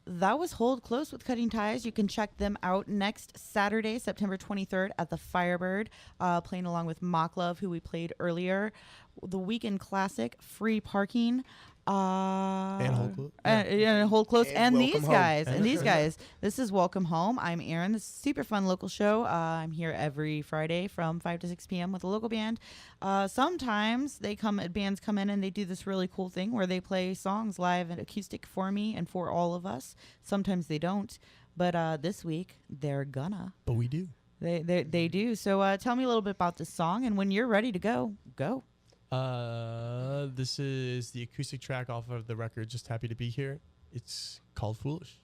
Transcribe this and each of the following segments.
that was Hold Close with Cutting Ties. You can check them out next Saturday, September 23rd at the Firebird, playing along with Mock Love, who we played earlier. The Weekend Classic, Free Parking. And Hold Close. And Hold Close. And these Home. guys. And these guys. This is Welcome Home. I'm Erin. This is a super fun local show. I'm here every Friday from 5 to 6 p.m. with a local band. Sometimes bands come in and they do this really cool thing where they play songs live and acoustic for me and for all of us. Sometimes they don't. But this week, they're gonna. But we do. They do. So tell me a little bit about this song. And when you're ready to go, go. This is the acoustic track off of the record Just Happy to Be Here. It's called Foolish.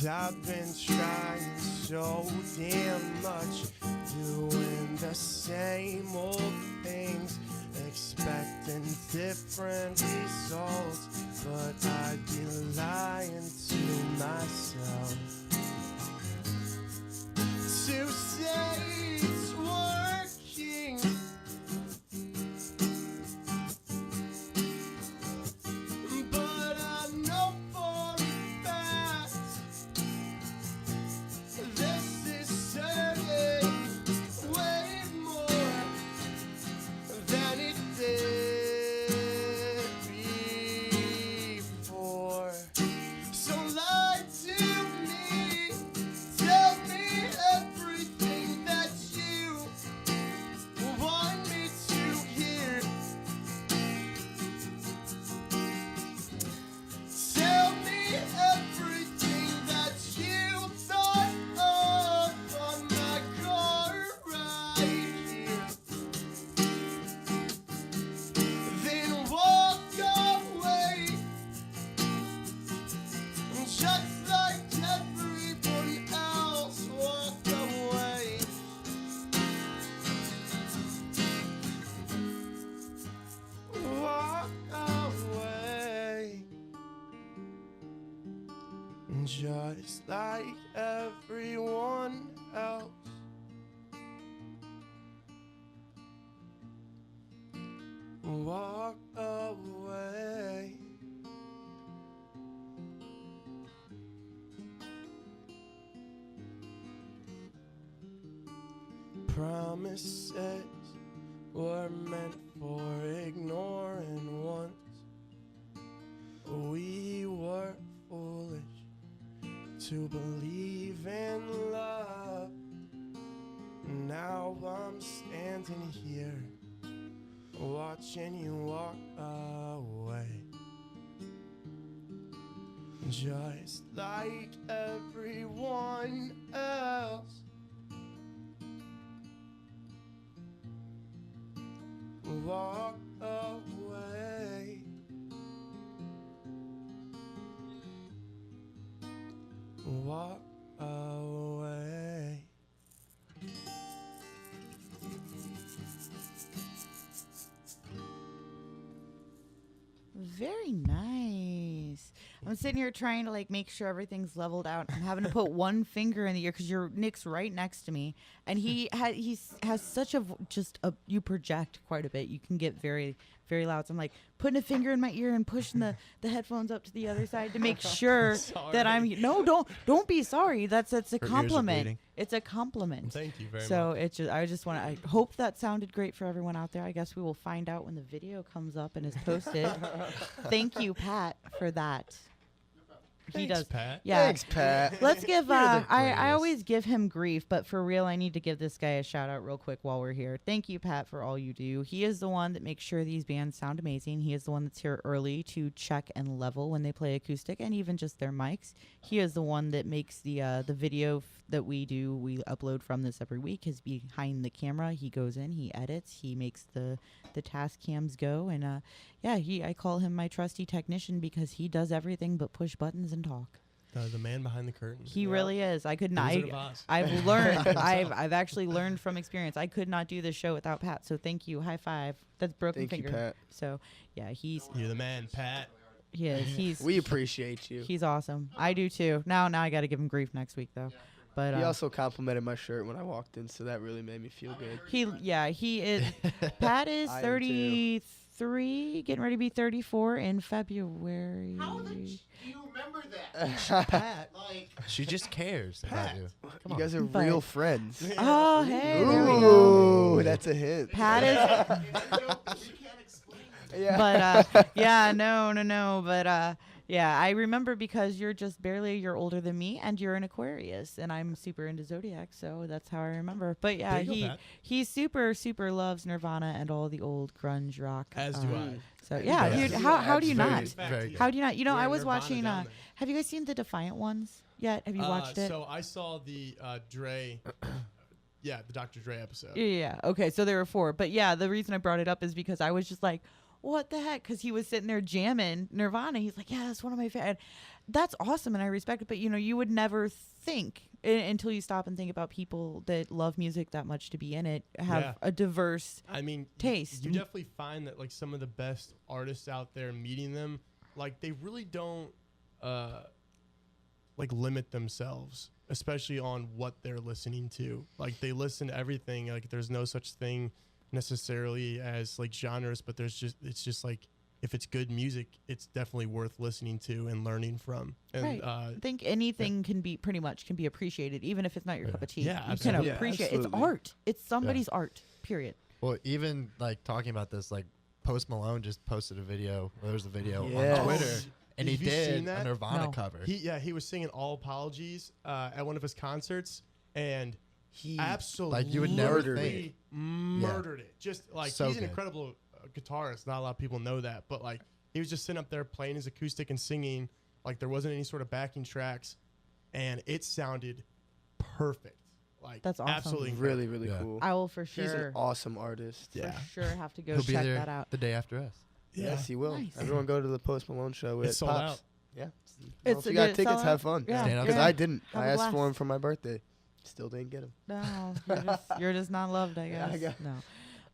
I've been trying so damn much, doing the same old things, expecting different results, but I'd be lying to myself to say it's working. But I know for a fact this is serving way more than it did before. So lie to me, tell me everything that you want me to hear. Tell me everything that you thought of on my car right here. Then walk away, just like everyone else walked away. Walk away, just like everyone else. Walk away. Promises were meant for ignoring once. We were foolish to believe in love. Now I'm standing here watching you walk away, just like everyone else. Walk away. Walk away. Very nice. I'm sitting here trying to like make sure everything's leveled out. I'm having to put one finger in the ear because Nick's right next to me, and he has such you project quite a bit. You can get very, very loud. So I'm like putting a finger in my ear and pushing the headphones up to the other side to make sure that don't be sorry. That's a compliment. It's a compliment. Thank you very much. So I hope that sounded great for everyone out there. I guess we will find out when the video comes up and is posted. Thank you, Pat, for that. He Thanks, does. Pat. Yeah. Thanks, Pat. Let's give. You're the I greatest. always give him grief, but for real, I need to give this guy a shout out real quick while we're here. Thank you, Pat, for all you do. He is the one that makes sure these bands sound amazing. He is the one that's here early to check and level when they play acoustic, and even just their mics. He is the one that makes the video that we do. We upload from this every week. Is behind the camera. He goes in. He edits. He makes the task cams go, and yeah, I call him my trusty technician because he does everything but push buttons and talk. The man behind the curtain. He really is. I could not. Wizard of Oz. I've learned. I've actually learned from experience. I could not do this show without Pat. So thank you. High five. That's broken Thank finger. you, Pat. So yeah, You're the man, Pat. he is. We appreciate you. He's awesome. I do too. Now I got to give him grief next week though. But He also complimented my shirt when I walked in, so that really made me feel good. he is. Pat is I am too. 33, getting ready to be 34 in February. How do you remember that? Pat. Like, She just cares about you. You guys are But- real friends. Oh, hey, there we go. Ooh, that's a hint. Pat is. we can't explain. Yeah. But yeah, no. But yeah, I remember because you're just barely a year older than me, and you're an Aquarius, and I'm super into zodiac, so that's how I remember. But yeah, There you go, Pat. he super loves Nirvana and all the old grunge rock. As do I. So yeah, Yeah. dude, how do you Very- not? very good. How do you not? You know, We're I in was Nirvana watching. down there. Have you guys seen the Defiant ones yet? Have you watched it? So I saw the Dre, the Dr. Dre episode. Yeah. Okay. So there were 4, but yeah, the reason I brought it up is because I was just like, what the heck? Because he was sitting there jamming Nirvana. He's like, yeah, that's one of my favorite. That's awesome, and I respect it. But you would never think until you stop and think about people that love music that much to be in it have Yeah. a diverse. I mean, Taste. You definitely find that like some of the best artists out there, meeting them, like they really don't like limit themselves, especially on what they're listening to. Like they listen to everything. Like there's no such thing necessarily as like genres, but it's just like if it's good music, it's definitely worth listening to and learning from. And Right. I think anything can be appreciated, even if it's not your cup of tea. Yeah, you can absolutely. Yeah, appreciate it's absolutely. art. It's somebody's art. Period. Well, even like talking about this, like Post Malone just posted a video. Well, there's a video Yes. on Twitter, and he Have you seen did that? a Nirvana No. cover. he was singing All Apologies at one of his concerts, and He absolutely Like, you would never think. murdered it. Just like So he's an good. incredible guitarist. Not a lot of people know that, but like he was just sitting up there playing his acoustic and singing. Like there wasn't any sort of backing tracks, and it sounded perfect. Like That's awesome. absolutely incredible. really, really Yeah. cool. I will for He's sure, an awesome artist. Yeah. for sure have to go He'll be check there that out. the day after us. Yeah. Yes, he will. Nice. Everyone go to the Post Malone show. It's at sold Pops. out. Yeah. It's If you a got good tickets, sellout. have fun. Yeah. Stand out Because there. I didn't. Have I a asked blast. for him for my birthday. Still didn't get him. No, you're just not loved, I Yeah, I guess. guess. No.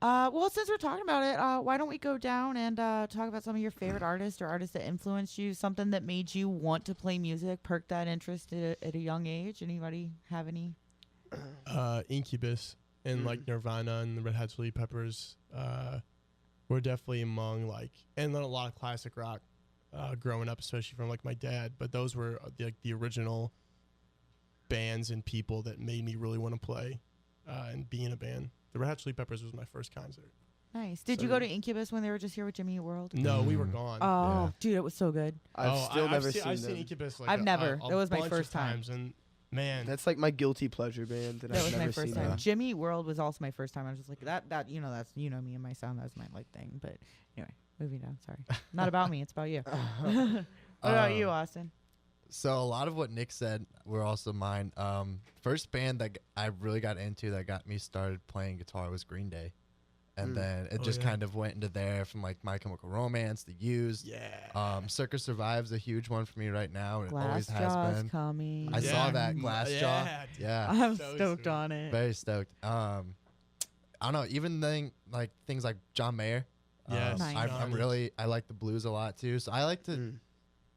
Well, since we're talking about it, why don't we go down and talk about some of your favorite artists or artists that influenced you, something that made you want to play music, perked that interest at a young age? Anybody have any? Incubus and like Nirvana and the Red Hot Chili Peppers were definitely among like, and then a lot of classic rock growing up, especially from like my dad. But those were the original bands and people that made me really want to play and be in a band. The Red Hot Chili Peppers was my first concert. Nice. Did So- you go to Incubus when they were just here with Jimmy Eat World? No, we were gone. Oh, dude, it was so good. I've still never I've seen them. Incubus. Like I've never. A That was my bunch first of time. times, and man, That's like my guilty pleasure band that That I've was never my first seen. time. them. Jimmy Eat World was also my first time. I was just like that. That's me and my sound. That's my like thing. But anyway, moving on. Sorry, not about me. It's about you. What about you, Austin? So a lot of what Nick said were also mine. First band that I really got into that got me started playing guitar was Green Day. And then it Oh, just yeah. kind of went into there from like My Chemical Romance, The Used. yeah. Circus Survive's a huge one for me right now. And it Glass always has Jaw's been. coming. I saw that Glass Jaw. Yeah, dude. Yeah. I'm So stoked sweet. on it. Very stoked. I don't know. Even things like John Mayer. Yes, Nice. I like the blues a lot too. So I like to Mm.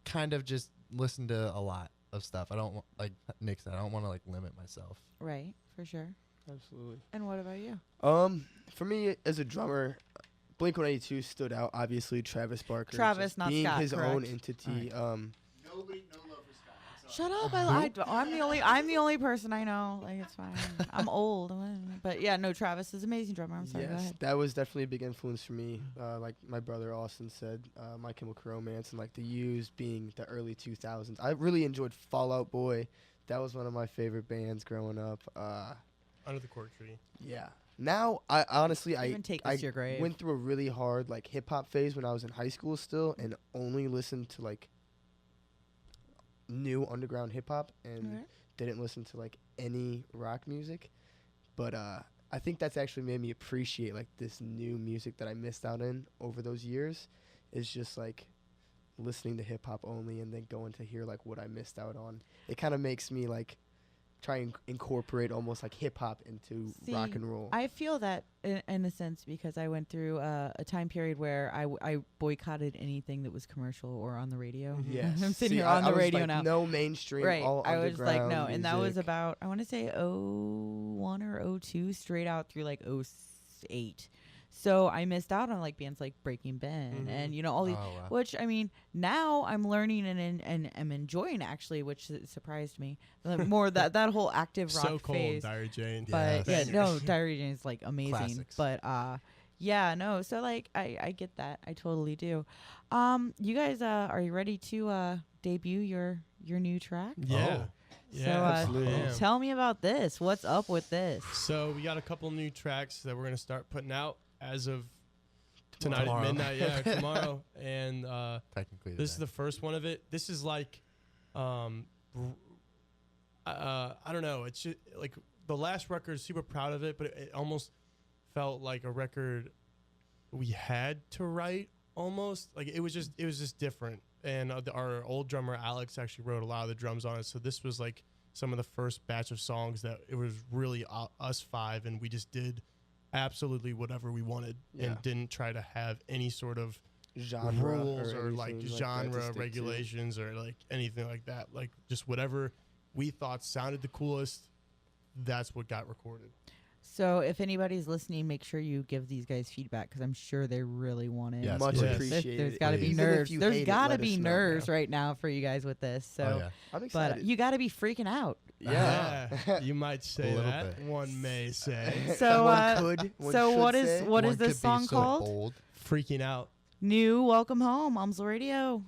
kind of just listen to a lot of stuff. I don't like Nick said. I don't want to like limit myself. Right, for sure. Absolutely. And what about you? For me as a drummer, Blink-182 stood out. Obviously, Travis Barker. Travis, just not being Scott, his own correct. entity. Nobody, no love for Scott. Shut up! I'm the only person I know. Like it's fine. I'm old, but yeah, no. Travis is an amazing drummer. I'm sorry. Go Yes, ahead. that was definitely a big influence for me. Like my brother Austin said, My Chemical Romance and like the Used being the early 2000s. I really enjoyed Fall Out Boy. That was one of my favorite bands growing up. Under the Cork Tree. Yeah. Now, I honestly, Even take us to your grave. went through a really hard like hip hop phase when I was in high school still, and only listened to like new underground hip hop and Alright. didn't listen to like any rock music. But I think that's actually made me appreciate like this new music that I missed out in over those years. Is just like listening to hip hop only and then going to hear like what I missed out on. It kind of makes me like try and incorporate almost like hip hop into rock and roll. I feel that in a sense because I went through a time period where I boycotted anything that was commercial or on the radio. Yes. I'm sitting See, here on I the was radio like now. No mainstream. Right. All I was like, no. underground And that was music. about, I want to say 01 or 02, straight out through like 08. So I missed out on like bands like Breaking Ben and, you know, all these, Oh, wow. which I mean, now I'm learning and am enjoying actually, which surprised me. More that whole active rock So cold, phase. Diary Jane. But Yes. yeah, no, Diary Jane is like amazing. Classics. But yeah, no. So like I get that. I totally do. You guys are you ready to debut your new track? Yeah. Yeah, So absolutely. I am. tell me about this. What's up with this? So we got a couple new tracks that we're gonna start putting out as of tonight Tomorrow. at midnight. Yeah, tomorrow. And Technically, this is today. the first one of it. This is like, I don't know. It's just like the last record. Super proud of it, but it almost felt like a record we had to write. Almost like it was just different. And our old drummer Alex actually wrote a lot of the drums on it. So this was like some of the first batch of songs that it was really us five, and we just did absolutely whatever we wanted and didn't try to have any sort of genre rules or like anything that to genre stick to. regulations or like anything like that. Like just whatever we thought sounded the coolest, that's what got recorded. So if anybody's listening, make sure you give these guys feedback because I'm sure they really want it. Yes, Much please. appreciated. There's got to be Please. Even if nerves. you There's hate it, got to let be us know. nerves right now for you guys with this. So, Oh, yeah. I'm but excited. you got to be freaking out. yeah. You might say A little that. bit. One may say. So, One so should what is say. what is One could this be song so called? bold. Freaking out. New Welcome Home, UMSL Radio.